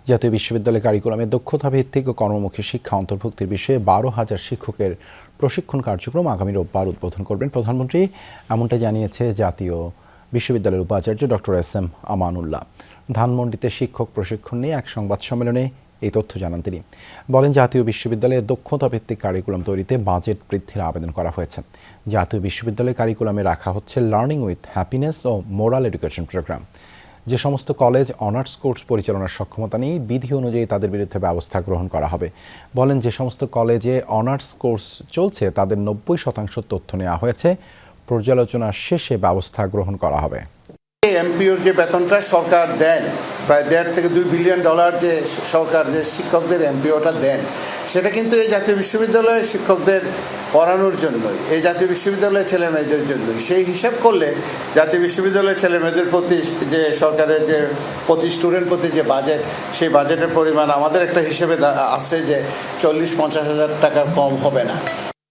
জাতীয় বিশ্ববিদ্যালয় কারিকুলামে দক্ষতা ভিত্তিক ও কর্মমুখী শিক্ষা অন্তর্ভুক্তির বিষয়ে 12,000 শিক্ষকের প্রশিক্ষণ কার্যক্রম আগামী রোববার উদ্বোধন করবেন প্রধানমন্ত্রী। এমনটা জানিয়েছে জাতীয় বিশ্ববিদ্যালয়ের উপাচার্য ডক্টর এস.এম. আমানুল্লাহ। ধানমন্ডিতে শিক্ষক প্রশিক্ষণ নিয়ে এক সংবাদ সম্মেলনে এই তথ্য জানান তিনি। বলেন, জাতীয় বিশ্ববিদ্যালয়ে দক্ষতা ভিত্তিক কারিকুলাম তৈরিতে বাজেট বৃদ্ধির আবেদন করা হয়েছে। জাতীয় বিশ্ববিদ্যালয় কারিকুলামে রাখা হচ্ছে লার্নিং উইথ হ্যাপিনেস ও মোরাল এডুকেশন প্রোগ্রাম। যে সমস্ত কলেজ অনার্স কোর্স পরিচালনার সক্ষমতা নেই, বিধি অনুযায়ী তাদের বিরুদ্ধে ব্যবস্থা গ্রহণ করা হবে। বলেন, যে সমস্ত কলেজে অনার্স কোর্স চলছে তাদের 90% তথ্য নেওয়া হয়েছে। পর্যালোচনা শেষে ব্যবস্থা গ্রহণ করা হবে। এমপিওর যে বেতনটা সরকার দেন, প্রায় $1.5 থেকে $2 বিলিয়ন যে সরকার যে শিক্ষকদের এমপিওটা দেন, সেটা কিন্তু এই জাতীয় বিশ্ববিদ্যালয়ের শিক্ষকদের পড়ানোর জন্যই, এই জাতীয় বিশ্ববিদ্যালয়ের ছেলেমেয়েদের জন্যই। সেই হিসাব করলে জাতীয় বিশ্ববিদ্যালয়ের ছেলেমেয়েদের প্রতি যে সরকারের যে প্রতি স্টুডেন্ট প্রতি যে বাজেট, সেই বাজেটের পরিমাণ আমাদের একটা হিসেবে আছে যে 40-50 হাজার টাকার কম হবে না।